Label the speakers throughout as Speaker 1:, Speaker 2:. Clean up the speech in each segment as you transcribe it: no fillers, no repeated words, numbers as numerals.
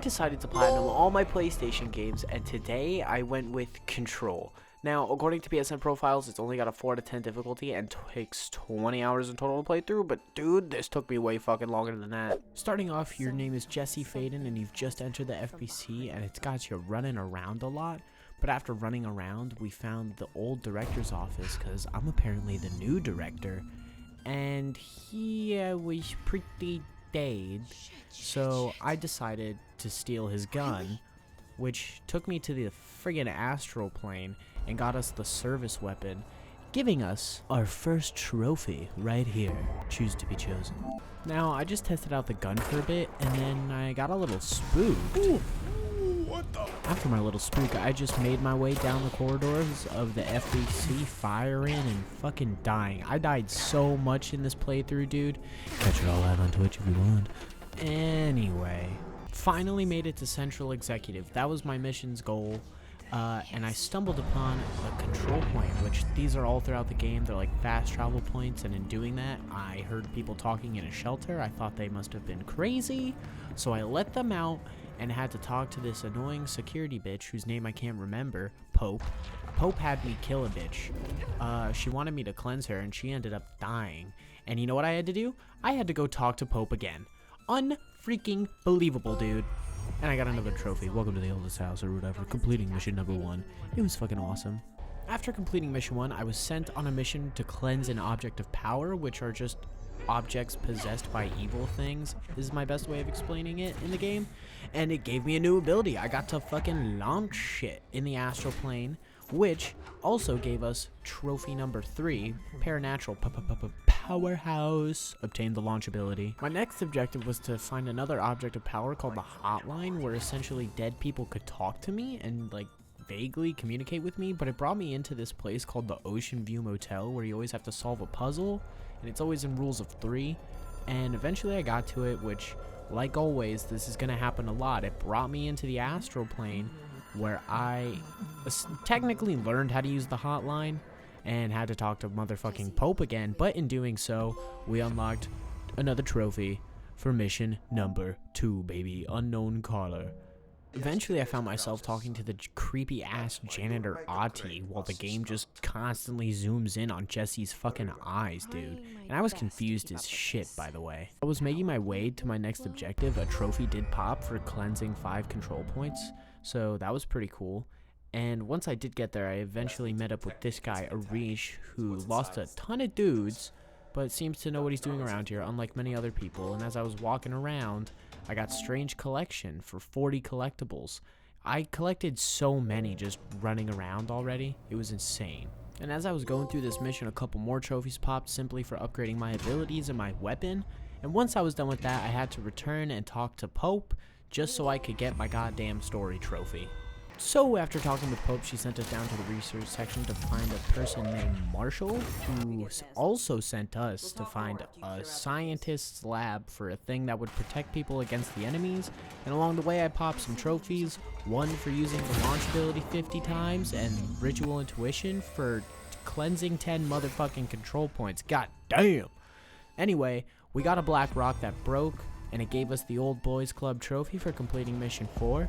Speaker 1: decided to platinum all my PlayStation games, and today I went with Control. Now, according to PSN profiles, it's only got a 4 out of 10 difficulty and takes 20 hours in total to play through, but dude, this took me way fucking longer than that. Starting off, your name is Jesse Faden, and you've just entered the FBC, and it's got you running around a lot. But after running around, we found the old director's office, because I'm apparently the new director, and he was pretty dead, so I decided to steal his gun, which took me to the friggin' astral plane and got us the service weapon, giving us our first trophy right here. Choose to be chosen. Now, I just tested out the gun for a bit, and then I got a little spooked. Ooh. After my little spook, I just made my way down the corridors of the FBC, firing and fucking dying. I died so much in this playthrough, dude. Catch it all out on Twitch if you want. Anyway, finally made it to Central Executive. That was my mission's goal. And I stumbled upon a control point, which these are all throughout the game. They're like fast travel points, and in doing that, I heard people talking in a shelter. I thought they must have been crazy, so I let them out and had to talk to this annoying security bitch whose name I can't remember, Pope. Pope had me kill a bitch. She wanted me to cleanse her, and she ended up dying. And you know what I had to do? I had to go talk to Pope again. Unfreaking believable, dude. And I got another trophy. Welcome to the oldest house or whatever. Completing mission number 1. It was fucking awesome. After completing mission 1, I was sent on a mission to cleanse an object of power, which are just objects possessed by evil things, is my best way of explaining it in the game. And it gave me a new ability. I got to fucking launch shit in the astral plane, which also gave us trophy number 3, Paranatural Powerhouse. Obtained the launch ability. My next objective was to find another object of power called the Hotline, where essentially dead people could talk to me and like vaguely communicate with me, but it brought me into this place called the Ocean View Motel, where you always have to solve a puzzle, and it's always in rules of 3. And eventually I got to it, which, like always, this is gonna happen a lot. It brought me into the astral plane, where I technically learned how to use the hotline and had to talk to motherfucking Pope again, but in doing so, we unlocked another trophy for mission number 2, baby. Unknown caller. Eventually, I found myself talking to the creepy-ass janitor Ati while the game just constantly zooms in on Jesse's fucking eyes, dude. And I was confused as shit, by the way. I was making my way to my next objective. A trophy did pop for cleansing 5 control points, so that was pretty cool. And once I did get there, I eventually met up with this guy, Arish, who lost a ton of dudes, but seems to know what he's doing around here, unlike many other people. And as I was walking around, I got strange collection for 40 collectibles. I collected so many just running around already. It was insane. And as I was going through this mission, a couple more trophies popped simply for upgrading my abilities and my weapon. And once I was done with that, I had to return and talk to Pope just so I could get my goddamn story trophy. So after talking with Pope, she sent us down to the research section to find a person named Marshall, who also sent us to find a scientist's lab for a thing that would protect people against the enemies. And along the way, I popped some trophies, one for using the launch ability 50 times, and ritual intuition for cleansing 10 motherfucking control points. God damn! Anyway, we got a black rock that broke, and it gave us the Old Boys Club trophy for completing mission 4.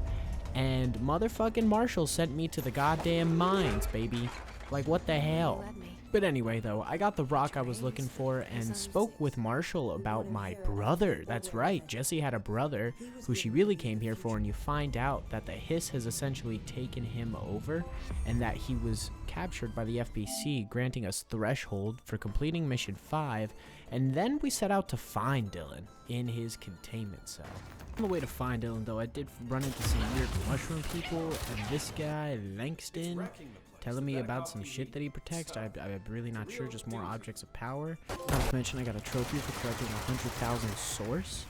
Speaker 1: And motherfucking Marshall sent me to the goddamn mines, baby. Like, what the hell? But anyway, though, I got the rock I was looking for and spoke with Marshall about my brother. That's right, Jesse had a brother who she really came here for, and you find out that the Hiss has essentially taken him over and that he was captured by the FBC, granting us threshold for completing mission 5, and then we set out to find Dylan in his containment cell. On the way to find Dylan, though, I did run into some weird mushroom people, and this guy, Langston, telling me about some shit that he protects. I'm really not sure, just more objects of power. Not to mention, I got a trophy for collecting 100,000 source.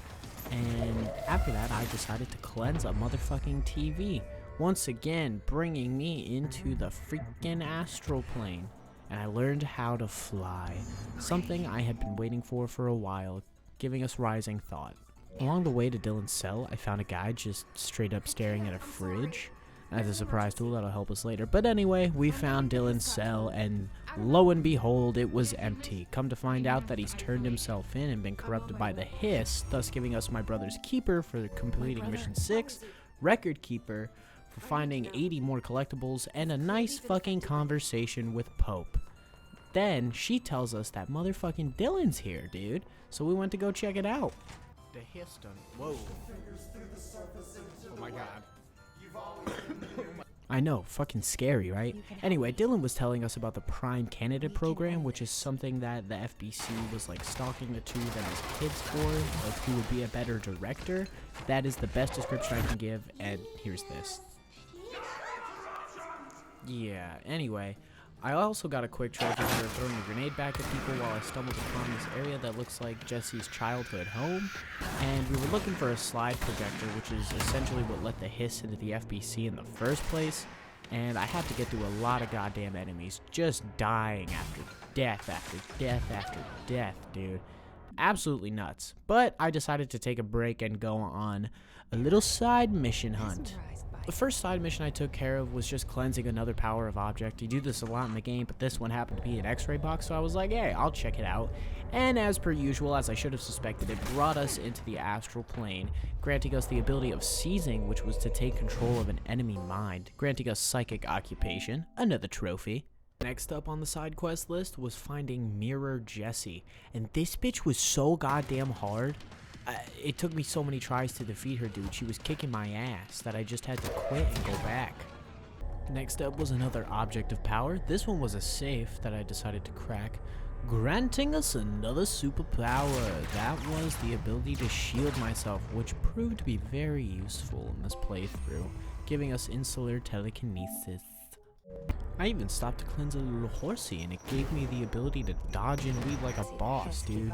Speaker 1: And after that, I decided to cleanse a motherfucking TV. Once again, bringing me into the freaking astral plane. And I learned how to fly. Something I had been waiting for a while, giving us rising thought. Along the way to Dylan's cell, I found a guy just straight up staring at a fridge. as a surprise tool that'll help us later. But anyway, we found Dylan's cell, and lo and behold, it was empty. Come to find out that he's turned himself in and been corrupted by the hiss, thus giving us my brother's keeper for completing mission 6, record keeper for finding 80 more collectibles, and a nice fucking conversation with Pope. Then she tells us that motherfucking Dylan's here, dude. So we went to go check it out. The hiss done. Whoa. Oh my god. I know, fucking scary, right? Anyway, Dylan was telling us about the Prime Candidate program, which is something that the FBC was like stalking the two of them as kids for, like who would be a better director. That is the best description I can give, and here's this. Yeah, anyway, I also got a quick trophy for throwing a grenade back at people while I stumbled upon this area that looks like Jesse's childhood home, and we were looking for a slide projector, which is essentially what let the hiss into the FBC in the first place, and I had to get through a lot of goddamn enemies, just dying after death after death after death, dude. Absolutely nuts. But I decided to take a break and go on a little side mission hunt. The first side mission I took care of was just cleansing another power of object. You do this a lot in the game, but this one happened to be an x-ray box, so I was like, hey, I'll check it out. And as per usual, as I should have suspected, it brought us into the astral plane, granting us the ability of seizing, which was to take control of an enemy mind, granting us psychic occupation, another trophy. Next up on the side quest list was finding Mirror Jessie, and this bitch was so goddamn hard. It took me so many tries to defeat her, dude. She was kicking my ass that I just had to quit and go back. Next up was another object of power. This one was a safe that I decided to crack, granting us another superpower. That was the ability to shield myself, which proved to be very useful in this playthrough, giving us insular telekinesis. I even stopped to cleanse a little horsey, and it gave me the ability to dodge and weave like a boss, dude.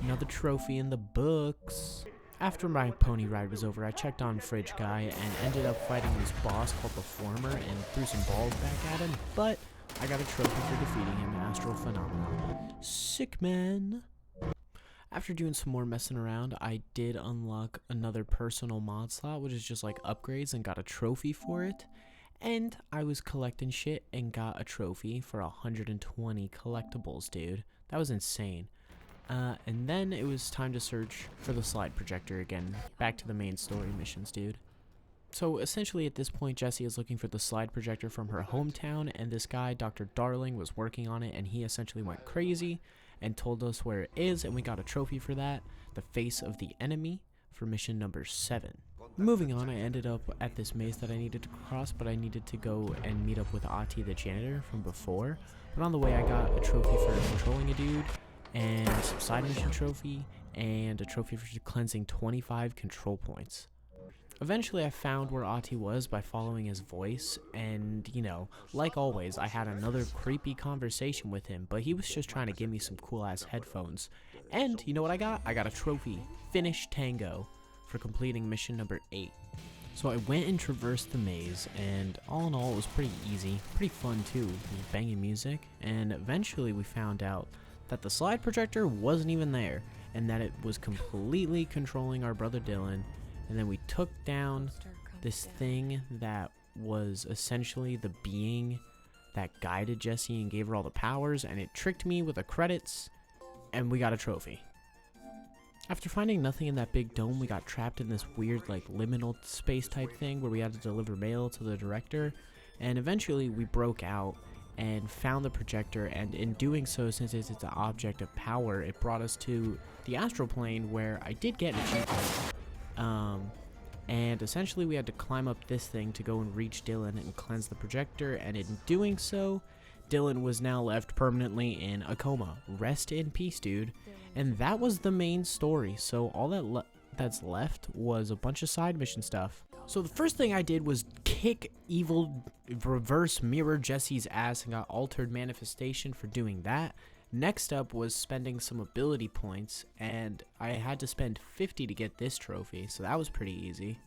Speaker 1: Another trophy in the books. After my pony ride was over, I checked on Fridge Guy and ended up fighting this boss called the Former and threw some balls back at him, but I got a trophy for defeating him, Astral Phenomenon. Sick man. After doing some more messing around, I did unlock another personal mod slot, which is just like upgrades, and got a trophy for it. And I was collecting shit and got a trophy for 120 collectibles, dude. That was insane. And then it was time to search for the slide projector again. Back to the main story missions, dude. So essentially at this point, Jessie is looking for the slide projector from her hometown, and this guy, Dr. Darling, was working on it, and he essentially went crazy and told us where it is, and we got a trophy for that, the face of the enemy, for mission number 7. Moving on, I ended up at this maze that I needed to cross, but I needed to go and meet up with Ati the janitor from before. But on the way, I got a trophy for controlling a dude, and some side mission trophy, and a trophy for cleansing 25 control points. Eventually, I found where Ati was by following his voice, and, you know, like always, I had another creepy conversation with him, but he was just trying to give me some cool-ass headphones. And, you know what I got? I got a trophy, Finish Tango, for completing mission number 8. So I went and traversed the maze, and all in all, it was pretty easy, pretty fun too, banging music, and eventually we found out that the slide projector wasn't even there, and that it was completely controlling our brother Dylan. And then we took down this thing that was essentially the being that guided Jessie and gave her all the powers, and it tricked me with the credits, and we got a trophy. After finding nothing in that big dome, we got trapped in this weird like liminal space type thing where we had to deliver mail to the director, and eventually we broke out and found the projector, and in doing so, since it's an object of power, it brought us to the astral plane where I did get an achievement. And essentially we had to climb up this thing to go and reach Dylan and cleanse the projector, and in doing so, Dylan was now left permanently in a coma. Rest in peace, dude. And that was the main story, so all that's left was a bunch of side mission stuff. So the first thing I did was kick evil reverse mirror Jessie's ass and got altered manifestation for doing that. Next up was spending some ability points, and I had to spend 50 to get this trophy, so that was pretty easy.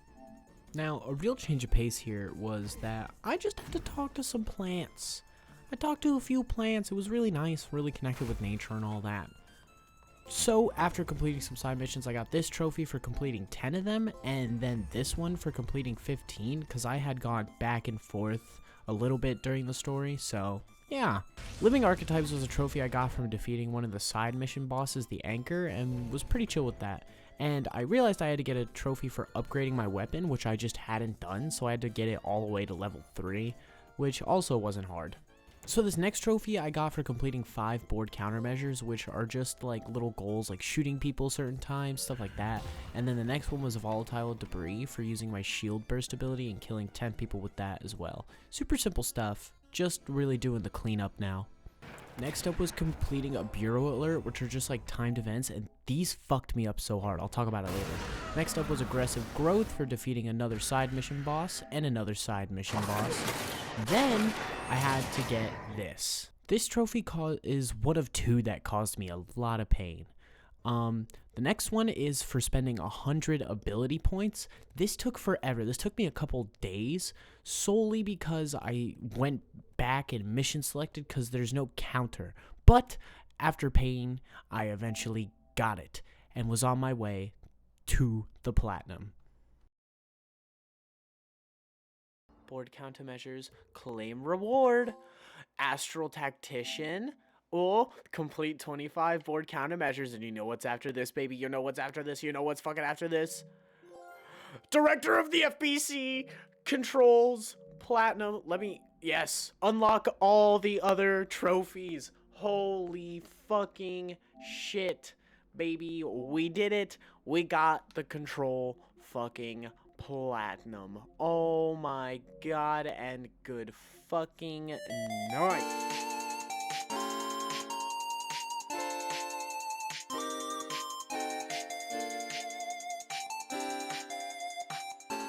Speaker 1: Now, a real change of pace here was that I just had to talk to some plants. I talked to a few plants. It was really nice, really connected with nature and all that. So after completing some side missions, I got this trophy for completing 10 of them, and then this one for completing 15, because I had gone back and forth a little bit during the story, so yeah. Living Archetypes was a trophy I got from defeating one of the side mission bosses, the Anchor, and was pretty chill with that. And I realized I had to get a trophy for upgrading my weapon, which I just hadn't done, so I had to get it all the way to level 3, which also wasn't hard. So this next trophy I got for completing 5 board countermeasures, which are just like little goals like shooting people certain times, stuff like that. And then the next one was volatile debris for using my shield burst ability and killing 10 people with that as well. Super simple stuff, just really doing the cleanup now. Next up was completing a bureau alert, which are just like timed events, and these fucked me up so hard. I'll talk about it later. Next up was aggressive growth for defeating another side mission boss and another side mission boss. Then I had to get this. This trophy is one of 2 that caused me a lot of pain. The next one is for spending 100 ability points. This took forever. This took me a couple days solely because I went back and mission selected because there's no counter. But after paying, I eventually got it and was on my way to the platinum. Board countermeasures, claim reward, Astral Tactician. Oh, complete 25 board countermeasures, and you know what's after this, baby. You know what's after this. You know what's fucking after this. Director of the FBC controls platinum. Yes, unlock all the other trophies. Holy fucking shit, baby. We did it. We got the control fucking platinum. Oh my god, and good fucking night.